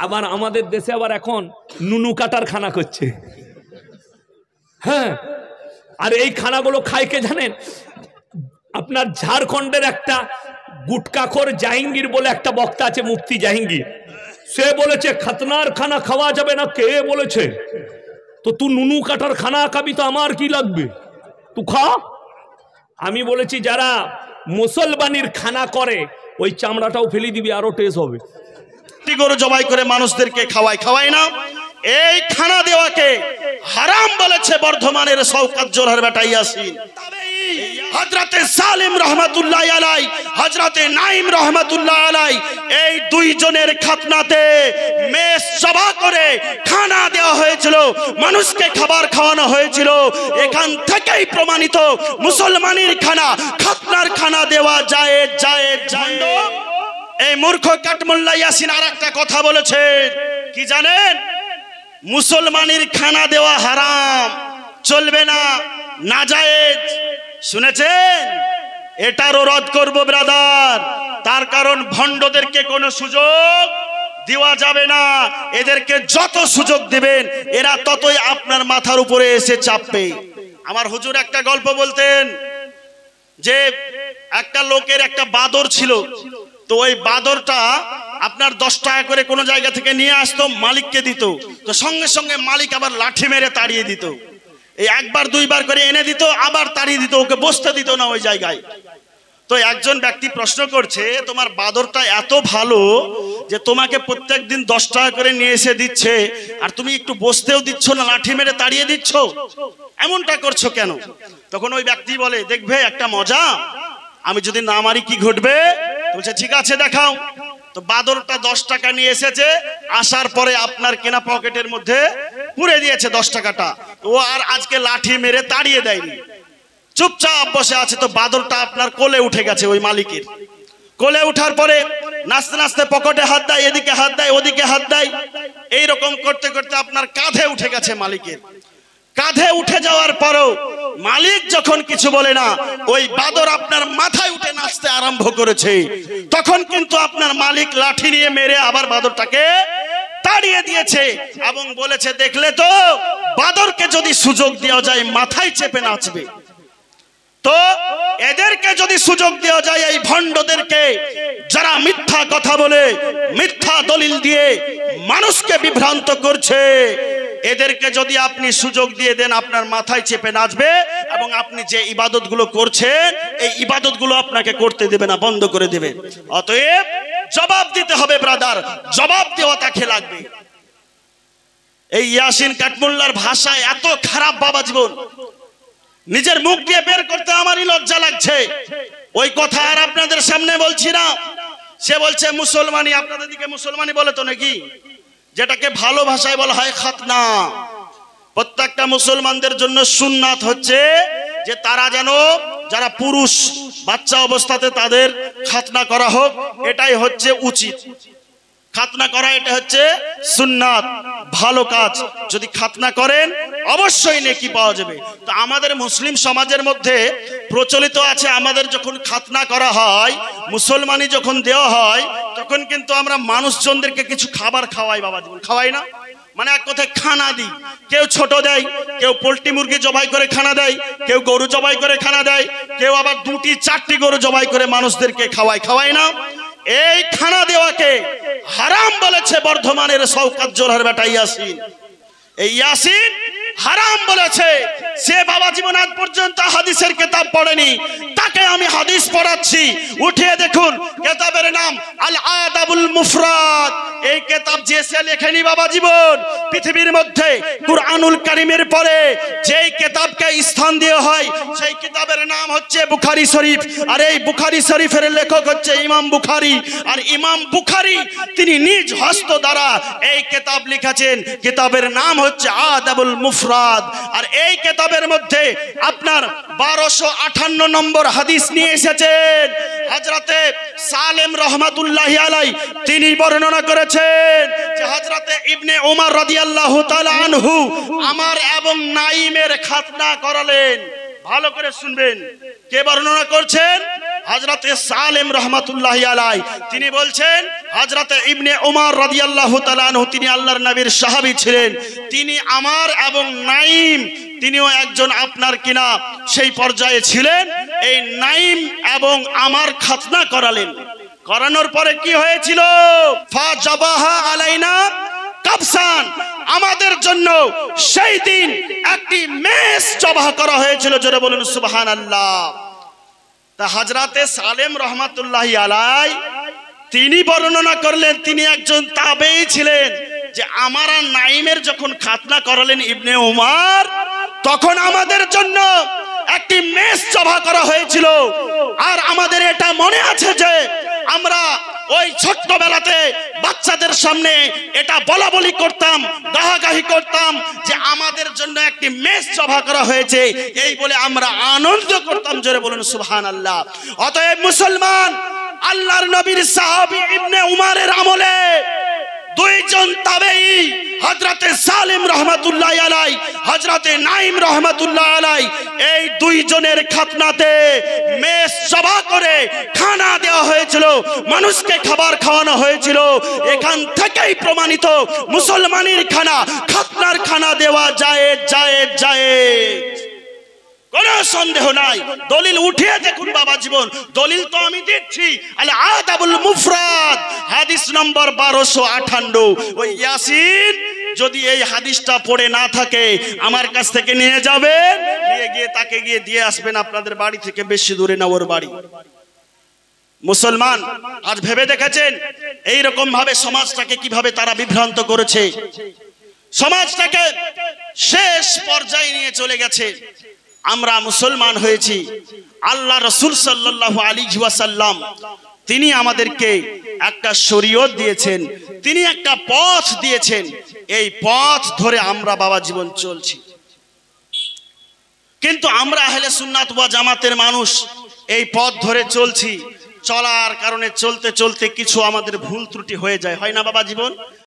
আবার আমাদের দেশে আবার এখন নুনু কাটার খানা করছে। হ্যাঁ, আর এই খানাগুলো খায় কে জানেন? আপনার ঝাড়খণ্ডের একটা গুটকাখোর জাহাঙ্গীর বলে একটা বক্তা আছে, মুফতি জাহাঙ্গীর, সে বলেছে খাতনার খানা খাওয়া যাবে না। কে বলেছে? তো তুই নুনু কাটার খানা খাবি তো আমার কি লাগবে, তুই খা। আমি বলেছি যারা মুসলমানির খানা করে ওই চামড়াটাও ফেলে দিবি, আরো টেস্ট হবে। গরু জবাই করে মানুষদেরকে খাওয়ায় না। এই খানা দেওয়াকে হারাম বলেছে বর্ধমানের শওকত জোহর বেটা ইয়াসিন। হযরতে সালিম রহমাতুল্লাহ আলাই, হযরতে নাঈম রহমাতুল্লাহ আলাই, এই দুইজনের খাতনাতে মেষ জবা করে খানা দেওয়া হয়েছিল, মানুষকে খাবার খাওয়ানো হয়েছিল। এখান থেকেই প্রমাণিত মুসলমানের খানা, খাতনার খানা দেওয়া জায়েজ জায়েজ জায়েজ। এই মূর্খ কাটমোল্লা ইয়াসিন আর একটা কথা বলেছে, কি জানেন? মুসলমানের খানা দেওয়া হারাম, চলবে না, নাজায়েজ। শুনেছেন? এটারও রদ করব ব্রাদার। তার কারণ ভণ্ডদেরকে কোনো সুযোগ দেওয়া যাবে না। এদেরকে যত সুযোগ দিবেন এরা ততই আপনার মাথার উপরে এসে চাপবে। আমার হুজুর একটা গল্প বলতেন যে একটা লোকের একটা বাদর ছিল। তো ওই বাদরটা আপনার 10 টাকা করে কোনো জায়গা থেকে নিয়ে আসতো, মালিককে দিত। তো সঙ্গে সঙ্গে মালিক আবার লাঠি মেরে তাড়িয়ে দিত। এই একবার দুইবার করে এনে দিত, আবার তাড়িয়ে দিত, ওকে বসতে দিত না ওই জায়গায়। তো একজন ব্যক্তি প্রশ্ন করছে, তোমার বাদরটা এত ভালো যে তোমাকে প্রত্যেক দিন 10 টাকা করে নিয়ে এসে দিচ্ছে, আর তুমি একটু বসতেও দিচ্ছ না, লাঠি মেরে তাড়িয়ে দিচ্ছ, এমনটা করছো কেন? তখন ওই ব্যক্তি বলে, দেখবে একটা মজা, আমি যদি না মারি কি ঘটবে? বলছে ঠিক আছে দেখাও। তো বাদরটা 10 টাকা নিয়ে এসেছে, আসার পরে আপনার কেনা পকেটের মধ্যে পুরে দিয়েছে 10 টাকাটা। ও আর আজকে লাঠি মেরে তাড়িয়ে দেয়নি, চুপচাপ বসে আছে। তো বাদরটা আপনার কোলে উঠে গেছে, ওই মালিকের কোলে উঠার পরে নাচতে নাচতে পকেটে হাত দেয়, এদিকে হাত দেয়, ওদিকে হাত দেয়, এইরকম করতে করতে আপনার কাঁধে উঠে গেছে। মালিকের কাঁধে উঠে যাওয়ার পরও মালিক যখন কিছু বলে না, ওই বাদর আপনার মাথায় উঠে নাচতে আরম্ভ করেছে। তখন কিন্তু আপনার মালিক লাঠি নিয়ে মেরে আবার বাদরটাকে তাড়িয়ে দিয়েছে এবং বলেছে, দেখলে তো, বাদরকে যদি সুযোগ দেওয়া যায় মাথায় চেপে নাচবে। তো এদেরকে যদি সুযোগ দেওয়া যায়, এই ভণ্ডদেরকে, যারা মিথ্যা কথা বলে, মিথ্যা দলিল দিয়ে মানুষকে বিভ্রান্ত করছে, এদেরকে যদি আপনি সুযোগ দিয়ে দেন, আপনার মাথায় চেপে নাচবে এবং আপনি যে ইবাদতগুলো করছেন এই ইবাদতগুলো আপনাকে করতে দেবে না, বন্ধ করে দেবে। অতএব জবাব দিতে হবে ব্রাদার, জবাব দেওয়া তাকে লাগবে। এই ইয়াসিন কাটমোল্লার ভাষা এত খারাপ বাবা জীবন, নিজের মুখ দিয়ে বের করতে আমারই লজ্জা লাগছে। ওই কথা আর আপনাদের সামনে বলছি না। সে বলছে মুসলমানি, আপনাদের দিকে মুসলমানি বলে তো নাকি? যেটাকে ভালো ভাষায় বলা হয় খাতনা। প্রত্যেকটা মুসলমানদের জন্য সুন্নাত হচ্ছে যে তারা যেন, যারা পুরুষ বাচ্চা অবস্থাতে তাদের খাতনা করা হোক, এটাই হচ্ছে উচিত। খাতনা করা এটা হচ্ছে সুন্নাত, ভালো কাজ। যদি খাতনা করেন অবশ্যই নেকি পাওয়া যাবে। তো আমাদের মুসলিম সমাজের মধ্যে প্রচলিত আছে, আমাদের যখন খাতনা করা হয়, মুসলমানি যখন দেওয়া হয়, তখন কিন্তু আমরা মানুষজনদেরকে কিছু খাবার খাওয়াই বাবা জীবন, খাওয়াই না? মানে এক কথায় খানা দিই। কেউ ছোট দেয়, কেউ পোল্ট্রি মুরগি জবাই করে খানা দেয়, কেউ গরু জবাই করে খানা দেয়, কেউ আবার 2-4টি গরু জবাই করে মানুষদেরকে খাওয়াই না? এই খানা দেওয়াকে হারাম বলেছে বর্ধমানের শওকত জোহর বেটা ইয়াসিন। এই ইয়াসিন হারাম বলেছে। সে বাবা জীবন আজ পর্যন্ত হাদিসের কিতাব পড়েনি, তাকে আমি হাদিস পড়াচ্ছি। উঠিয়ে দেখুন, কিতাবের নাম আল আদাবুল মুফরাদ। এই কিতাব যে সে লেখেনি বাবা জীবন, পৃথিবীর মধ্যে কুরআনুল কারীমের পরে যেই কিতাবকে স্থান দেওয়া হয় সেই কিতাবের নাম হচ্ছে বুখারী শরীফ। আর এই বুখারী শরীফের লেখক হচ্ছে ইমাম বুখারী। আর ইমাম বুখারী তিনি নিজ হস্ত দ্বারা এই কিতাব লিখেছেন। কিতাবের নাম হচ্ছে আদাবুল মুফরাদ। আর এই কিতাবের মধ্যে আপনার 1258 নম্বর হাদিস নিয়ে এসেছেন। হযরতে সালেম রাহমাতুল্লাহি আলাইহি তিনি বর্ণনা করেছেন যে হযরতে ইবনে ওমর রাদিয়াল্লাহু তাআলা আনহু আমার এবং নাঈমের খাতনা করালেন। ভালো করে শুনবেন, কে বর্ণনা করছেন? হযরতে সালেম রাহমাতুল্লাহি আলাইহি তিনি বলছেন, হযরতে ইবনে উমর রাদিয়াল্লাহু তাআলা আনহু তিনি আল্লাহর নবীর সাহাবী ছিলেন, তিনি আমার এবং নাইম তিনিও একজন আপনার কিনা সেই পর্যায়ে ছিলেন, এই নাইম এবং আমার খাতনা করালেন। করানোর পরে কি হয়েছিল? ফাজাবাহা আলাইনা কাবসান, আমাদের জন্য সেই দিন একটি মেষ জবাহ করা হয়েছিল। জোরে বলুন সুবহানাল্লাহ। তা হযরতে সালেম রাহমাতুল্লাহি আলাইহি তিনি বর্ণনা করলেন, তিনি একজন তাবেঈ ছিলেন, যে আমার আর নাইমের যখন খাতনা করালেন ইবনে উমর, তখন আমাদের জন্য একটি মেষ জবাহ করা হয়েছিল। আর আমাদের এটা মনে আছে যে আমরা ওই ছোট্টবেলাতে বাচ্চাদের সামনে এটা বলা বলি করতাম, গাহাগাহি করতাম যে আমাদের জন্য একটি মেষ জবাহ করা হয়েছে, এই বলে আমরা আনন্দ করতাম। জোরে বলুন সুবহানাল্লাহ। অতএব মুসলমান, আল্লাহর নবীর সাহাবী ইবনে উমরের আমলে দুইজন তাবেঈ, হযরতে সালেম রাহমাতুল্লাহি আলাইহি, হযরতে নাইম রাহমাতুল্লাহি আলাইহি, এই দুইজনের খাতনাতে মেষ জবাহ করে খানা দেওয়া হয়েছিল, মানুষকে খাবার খাওয়ানো হয়েছিল। এখান থেকেই প্রমাণিত মুসলমানের খানা, খাতনার খানা দেওয়া জায়েজ জায়েজ জায়েজ, কোনো সন্দেহ নাই। দলিল উঠিয়ে দেখুন বাবা জীবন, দলিল তো আমি দিচ্ছি। আল আদাবুল মুফরাদ হাদিস নম্বর 1258। ওই ইয়াসিন যদি এই হাদিসটা পড়ে না থাকে আমার কাছ থেকে নিয়ে যাবেন, নিয়ে গিয়ে তাকে গিয়ে দিয়ে আসবেন আপনাদের বাড়ি থেকে বেশি দূরে না ওর বাড়ি। মুসলমান, আজ ভেবে দেখেছেন এই রকম ভাবে সমাজটাকে কিভাবে তারা বিভ্রান্ত করেছে, সমাজটাকে শেষ পর্যায়ে নিয়ে চলে গেছে। আমরা মুসলমান হয়েছি, আল্লাহ রাসূল সাল্লাল্লাহু আলাইহি ওয়াসাল্লাম তিনি আমাদেরকে একটা শরীয়ত দিয়েছেন, তিনি একটা পথ দিয়েছেন, এই পথ ধরে আমরা বাবা জীবন চলছি। কিন্তু আমরা আহলে সুন্নাত ওয়াল জামাতের মানুষ এই পথ ধরে চলছি, চলার কারণে চলতে চলতে কিছু আমাদের ভুল ত্রুটি হয়ে যায়, হয় না বাবা জীবন?